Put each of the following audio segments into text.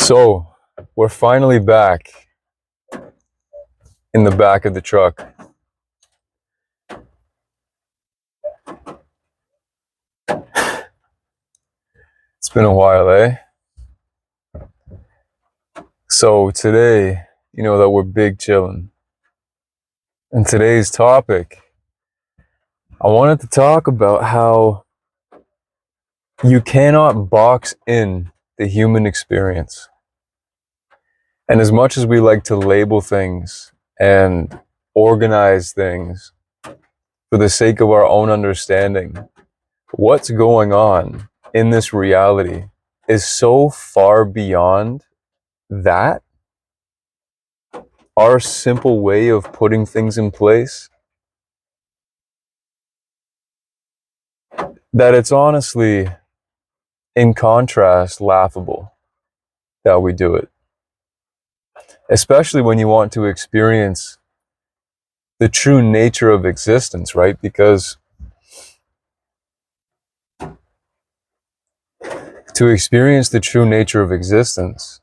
So, we're finally back in the back of the truck. It's been a while, eh? So today, you know that we're big chillin'. And today's topic, I wanted to talk about how you cannot box in the human experience. And as much as we like to label things and organize things for the sake of our own understanding, what's going on in this reality is so far beyond that. Our simple way of putting things in place, that it's honestly, in contrast, laughable that we do it. Especially when you want to experience the true nature of existence, right? Because to experience the true nature of existence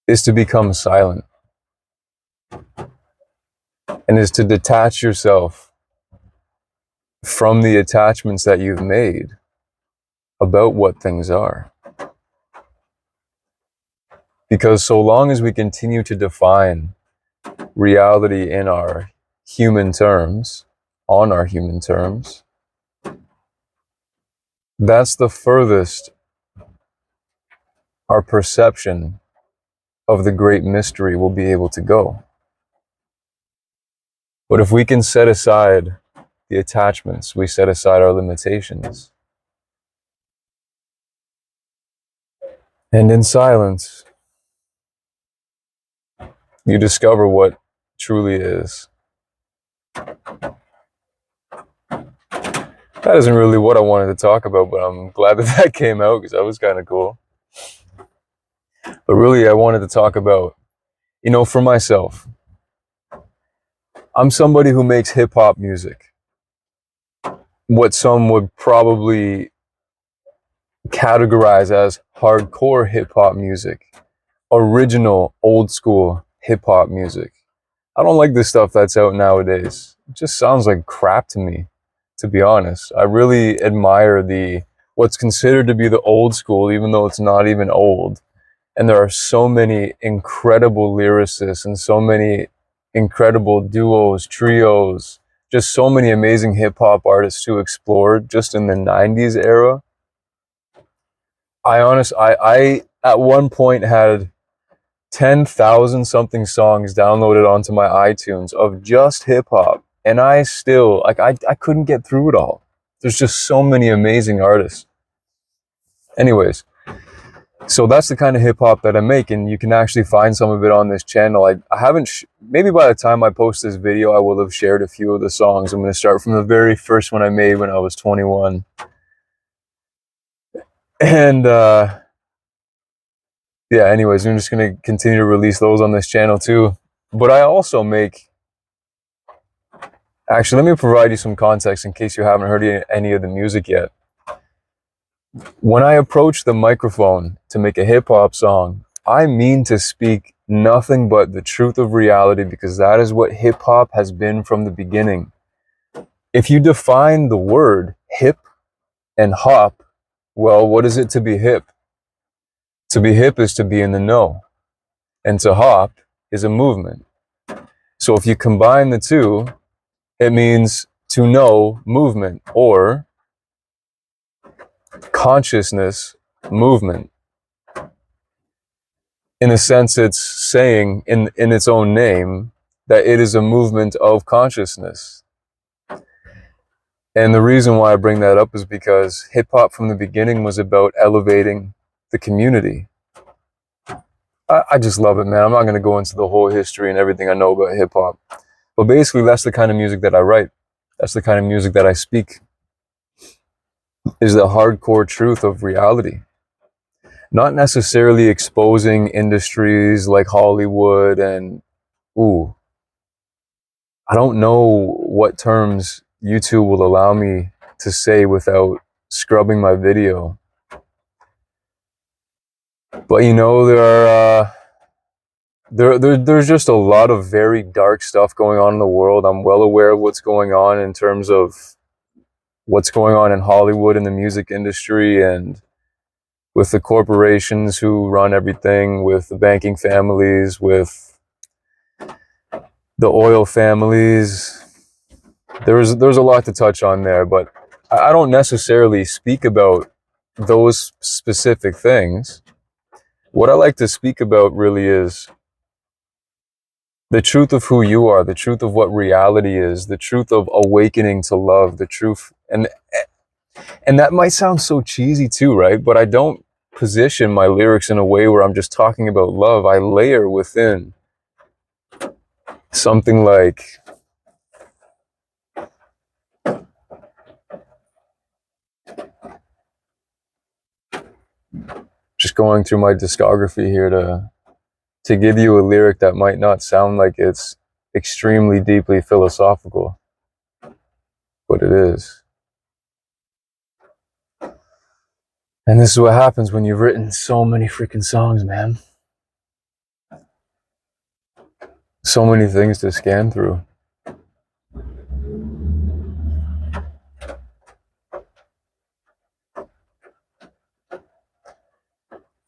is to become silent and is to detach yourself from the attachments that you've made about what things are. Because so long as we continue to define reality in our human terms, on our human terms, that's the furthest our perception of the great mystery will be able to go. But if we can set aside the attachments, we set aside our limitations, and in silence, you discover what truly is. That isn't really what I wanted to talk about, but I'm glad that came out because that was kind of cool. But really, I wanted to talk about, for myself, I'm somebody who makes hip hop music. What some would probably categorize as hardcore hip hop music, original, old school hip hop music. I don't like the stuff that's out nowadays. It just sounds like crap to me, to be honest. I really admire what's considered to be the old school, even though it's not even old. And there are so many incredible lyricists and so many incredible duos, trios, just so many amazing hip hop artists to explore just in the 90s era. I at one point had 10,000 something songs downloaded onto my iTunes of just hip hop. And I still, I couldn't get through it all. There's just so many amazing artists. Anyways, so that's the kind of hip hop that I make, and you can actually find some of it on this channel. I haven't, maybe by the time I post this video, I will have shared a few of the songs. I'm going to start from the very first one I made when I was 21. And, yeah, anyways, I'm just going to continue to release those on this channel too. But I also make, actually, let me provide you some context in case you haven't heard any of the music yet. When I approach the microphone to make a hip hop song, I mean to speak nothing but the truth of reality, because that is what hip hop has been from the beginning. If you define the word hip and hop, well, what is it to be hip? To be hip is to be in the know, and to hop is a movement. So if you combine the two, it means to know movement, or consciousness movement. In a sense, it's saying in its own name that it is a movement of consciousness. And the reason why I bring that up is because hip hop from the beginning was about elevating the community. I just love it, man. I'm not going to go into the whole history and everything I know about hip hop. But basically, that's the kind of music that I write. That's the kind of music that I speak. Is the hardcore truth of reality. Not necessarily exposing industries like Hollywood and, I don't know what terms YouTube will allow me to say without scrubbing my video. But you know, there's just a lot of very dark stuff going on in the world. I'm well aware of what's going on in terms of what's going on in Hollywood in the music industry and with the corporations who run everything, with the banking families, with the oil families. There's a lot to touch on there, but I don't necessarily speak about those specific things. What I like to speak about really is the truth of who you are, the truth of what reality is, the truth of awakening to love, the truth. And that might sound so cheesy too, right? But I don't position my lyrics in a way where I'm just talking about love. I layer within something like, just going through my discography here to give you a lyric that might not sound like it's extremely deeply philosophical, but it is. And this is what happens when you've written so many freaking songs, man. So many things to scan through.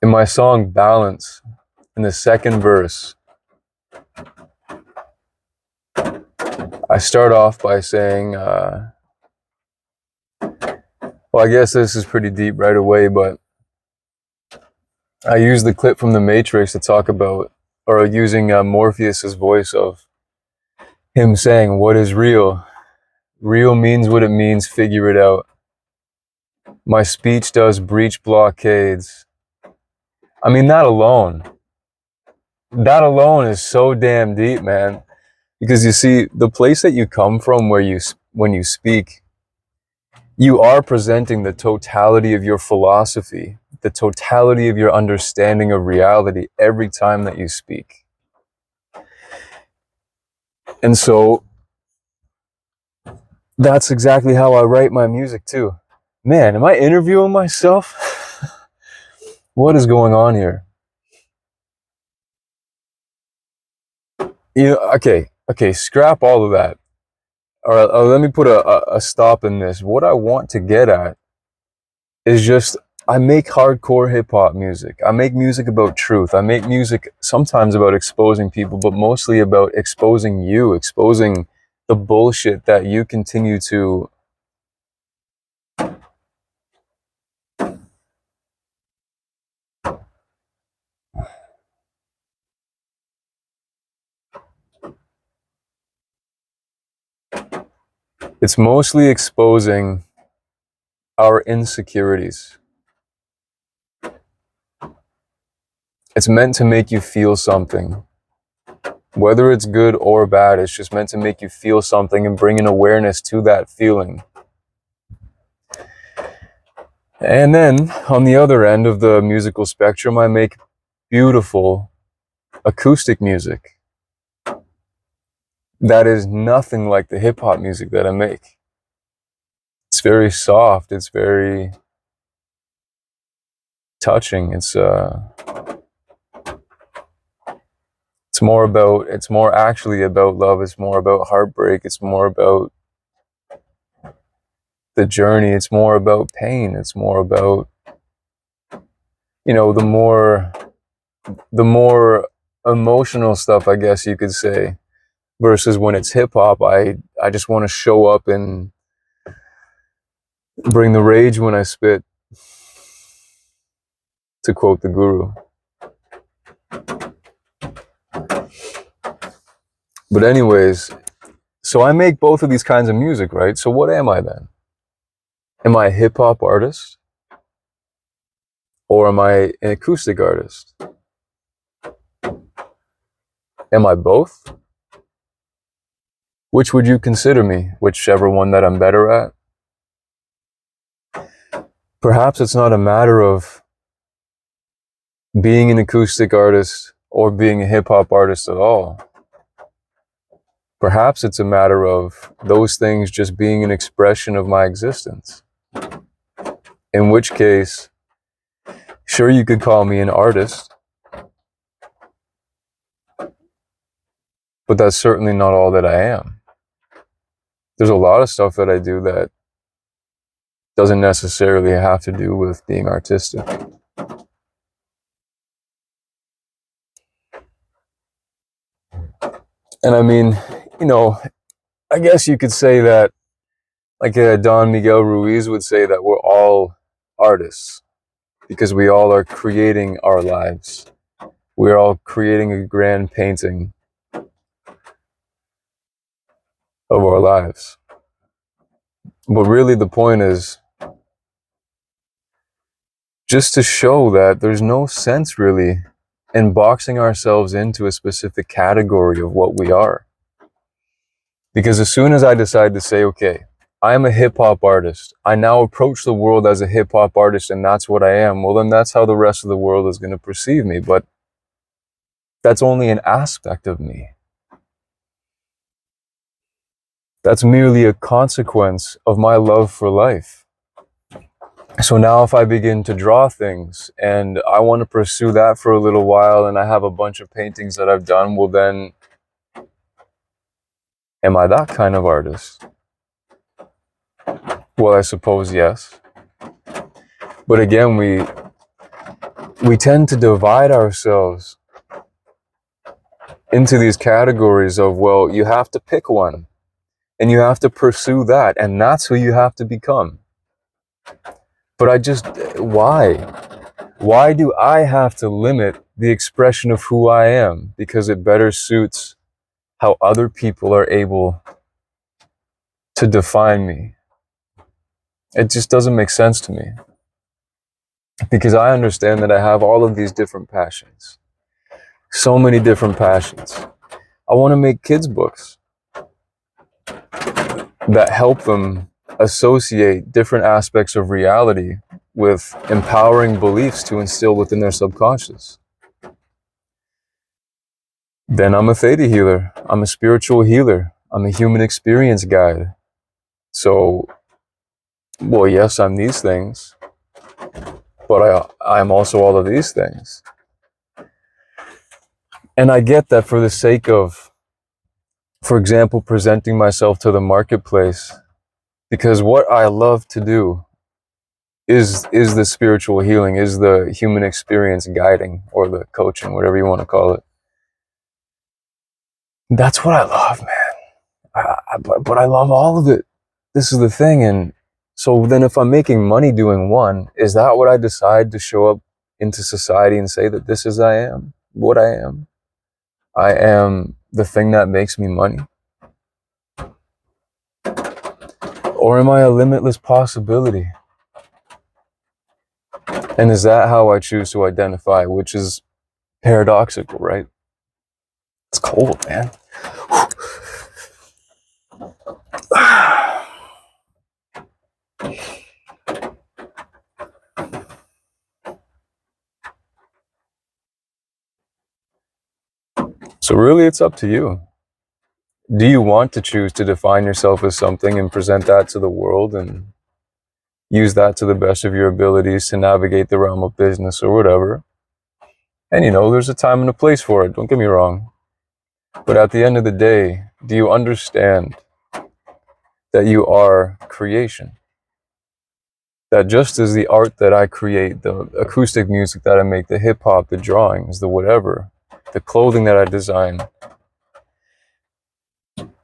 In my song Balance, in the second verse, I start off by saying, well, I guess this is pretty deep right away, but I use the clip from The Matrix to talk about, or using Morpheus's voice of him saying, "What is real? Real means what it means, figure it out. My speech does breach blockades." I mean, that alone is so damn deep, man. Because you see, the place that you come from when you speak, you are presenting the totality of your philosophy, the totality of your understanding of reality every time that you speak. And so that's exactly how I write my music too. Man, am I interviewing myself? What is going on here? Okay, scrap all of that. All right, let me put a stop in this. What I want to get at is just, I make hardcore hip hop music. I make music about truth. I make music sometimes about exposing people, but mostly about exposing you, exposing the bullshit that you continue to it's mostly exposing our insecurities. It's meant to make you feel something. Whether it's good or bad, it's just meant to make you feel something and bring an awareness to that feeling. And then, on the other end of the musical spectrum, I make beautiful acoustic music that is nothing like the hip-hop music that I make. It's very soft, it's very touching, it's more actually about love, it's more about heartbreak, it's more about the journey, it's more about pain, it's more about, you know, the more emotional stuff, I guess you could say, versus when it's hip hop, I just want to show up and bring the rage when I spit, to quote the guru. But anyways, so I make both of these kinds of music, right? So what am I then? Am I a hip hop artist? Or am I an acoustic artist? Am I both? Which would you consider me? Whichever one that I'm better at? Perhaps it's not a matter of being an acoustic artist or being a hip hop artist at all. Perhaps it's a matter of those things just being an expression of my existence. In which case, Sure, you could call me an artist, but that's certainly not all that I am. There's a lot of stuff that I do that doesn't necessarily have to do with being artistic. And I mean, you know, I guess you could say that, like Don Miguel Ruiz would say, that we're all artists because we all are creating our lives. We're all creating a grand painting of our lives. But really the point is just to show that there's no sense really in boxing ourselves into a specific category of what we are. Because as soon as I decide to say, okay, I am a hip-hop artist, I now approach the world as a hip-hop artist and that's what I am, well then that's how the rest of the world is going to perceive me. But that's only an aspect of me. That's merely a consequence of my love for life. So now if I begin to draw things and I want to pursue that for a little while and I have a bunch of paintings that I've done, well then, am I that kind of artist? Well, I suppose yes. But again, we tend to divide ourselves into these categories of, well, you have to pick one and you have to pursue that and that's who you have to become. But why? Why do I have to limit the expression of who I am because it better suits how other people are able to define me? It just doesn't make sense to me. Because I understand that I have all of these different passions. So many different passions. I want to make kids' books that help them associate different aspects of reality with empowering beliefs to instill within their subconscious. Then I'm a theta healer. I'm a spiritual healer. I'm a human experience guide. So, well, yes, I'm these things, but I'm also all of these things. And I get that for the sake of, for example, presenting myself to the marketplace, because what I love to do is the spiritual healing, is the human experience guiding, or the coaching, whatever you want to call it. That's what I love, man. But I love all of it. This is the thing. And so then if I'm making money doing one, is that what I decide to show up into society and say that this is what I am? I am the thing that makes me money? Or am I a limitless possibility? And is that how I choose to identify, which is paradoxical, right? It's cold, man. So really, it's up to you. Do you want to choose to define yourself as something and present that to the world and use that to the best of your abilities to navigate the realm of business or whatever? And there's a time and a place for it, don't get me wrong. But at the end of the day, do you understand that you are creation? That just as the art that I create, the acoustic music that I make, the hip hop, the drawings, the whatever, the clothing that I design,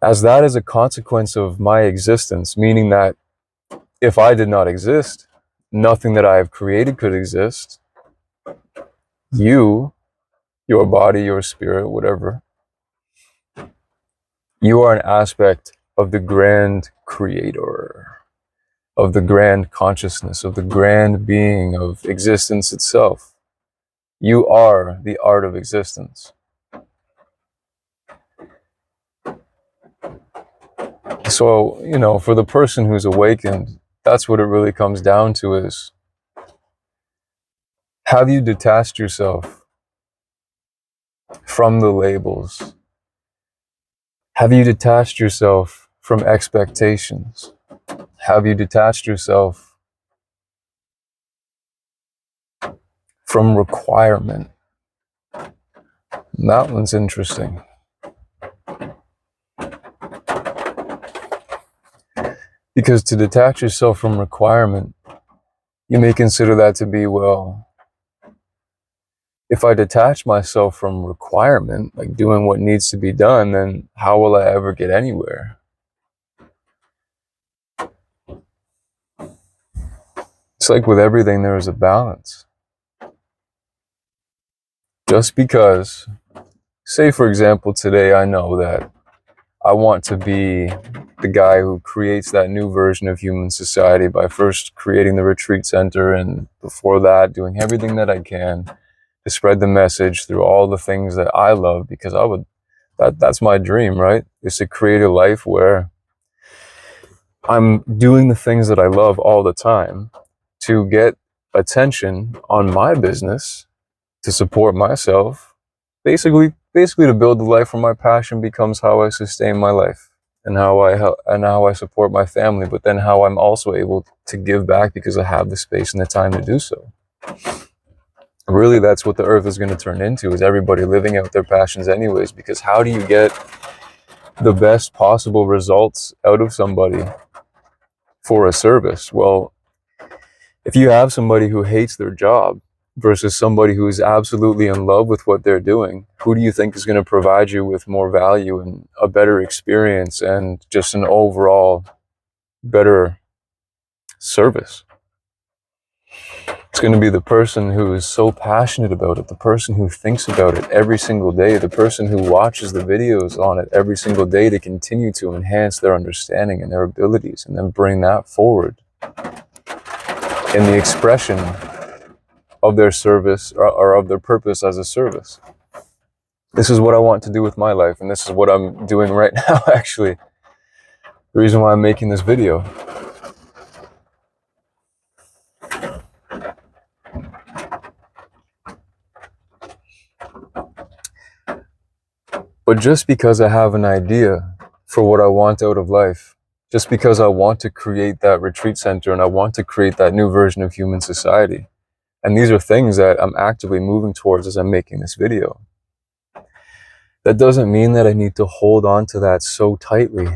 as that is a consequence of my existence, meaning that if I did not exist, nothing that I have created could exist. You, your body, your spirit, whatever, you are an aspect of the grand creator, of the grand consciousness, of the grand being of existence itself. You are the art of existence. So, for the person who's awakened, that's what it really comes down to is, have you detached yourself from the labels? Have you detached yourself from expectations? Have you detached yourself from requirement. And that one's interesting. Because to detach yourself from requirement, you may consider that to be, well, if I detach myself from requirement, like doing what needs to be done, then how will I ever get anywhere? It's like with everything, there is a balance. Just because, say for example, today I know that I want to be the guy who creates that new version of human society by first creating the retreat center, and before that doing everything that I can to spread the message through all the things that I love, because that's my dream, right? Is to create a life where I'm doing the things that I love all the time to get attention on my business, to support myself, basically to build the life where my passion becomes how I sustain my life and how I support my family, but then how I'm also able to give back because I have the space and the time to do so. Really, that's what the earth is going to turn into, is everybody living out their passions anyways, because how do you get the best possible results out of somebody for a service? Well, if you have somebody who hates their job versus somebody who is absolutely in love with what they're doing, who do you think is going to provide you with more value and a better experience and just an overall better service? It's going to be the person who is so passionate about it, the person who thinks about it every single day, the person who watches the videos on it every single day to continue to enhance their understanding and their abilities, and then bring that forward in the expression of their service or of their purpose as a service. This is what I want to do with my life, and this is what I'm doing right now, actually. The reason why I'm making this video. But just because I have an idea for what I want out of life, just because I want to create that retreat center and I want to create that new version of human society, and these are things that I'm actively moving towards as I'm making this video, that doesn't mean that I need to hold on to that so tightly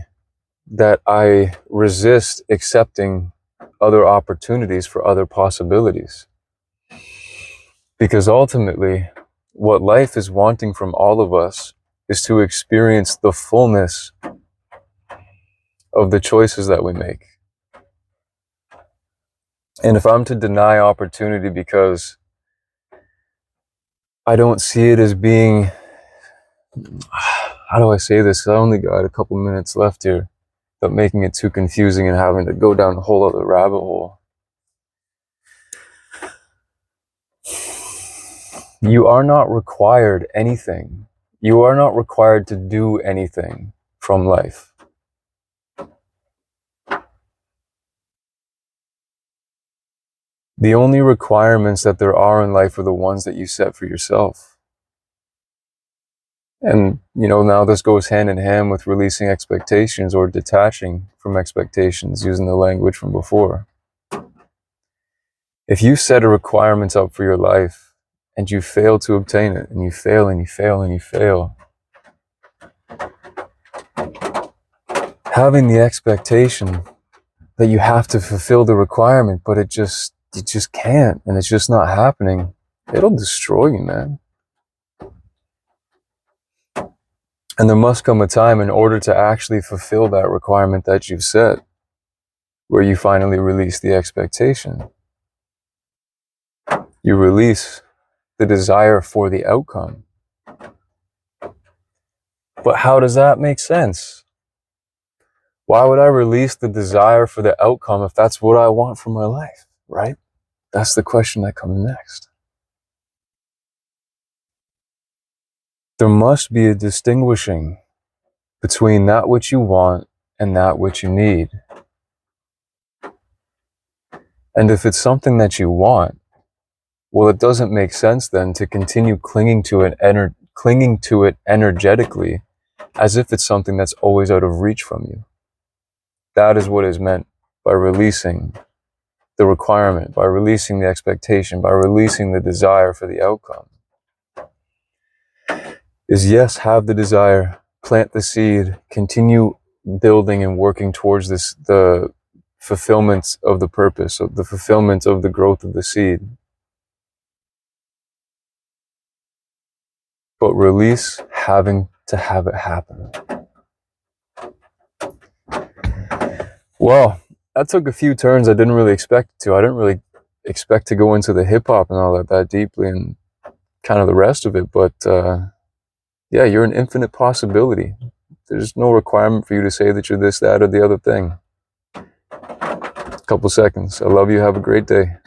that I resist accepting other opportunities for other possibilities. Because ultimately, what life is wanting from all of us is to experience the fullness of the choices that we make. And if I'm to deny opportunity because I don't see it as being, how do I say this? I only got a couple minutes left here, but making it too confusing and having to go down a whole other rabbit hole. You are not required anything. You are not required to do anything from life. The only requirements that there are in life are the ones that you set for yourself. And, now this goes hand in hand with releasing expectations or detaching from expectations, using the language from before. If you set a requirement up for your life and you fail to obtain it, and you fail and you fail and you fail, having the expectation that you have to fulfill the requirement, but you just can't, and it's just not happening, it'll destroy you, man. And there must come a time in order to actually fulfill that requirement that you've set, where you finally release the expectation. You release the desire for the outcome. But how does that make sense? Why would I release the desire for the outcome if that's what I want for my life, right? That's the question that comes next. There must be a distinguishing between that which you want and that which you need. And if it's something that you want, well, it doesn't make sense then to continue clinging to it energetically as if it's something that's always out of reach from you. That is what is meant by releasing the requirement, by releasing the expectation, by releasing the desire for the outcome, is yes, have the desire, plant the seed, continue building and working towards this, the fulfillment of the purpose, of the fulfillment of the growth of the seed. But release having to have it happen. Well, that took a few turns I didn't really expect it to. I didn't really expect to go into the hip hop and all that deeply and kind of the rest of it. But yeah, you're an infinite possibility. There's no requirement for you to say that you're this, that, or the other thing. Couple seconds. I love you. Have a great day.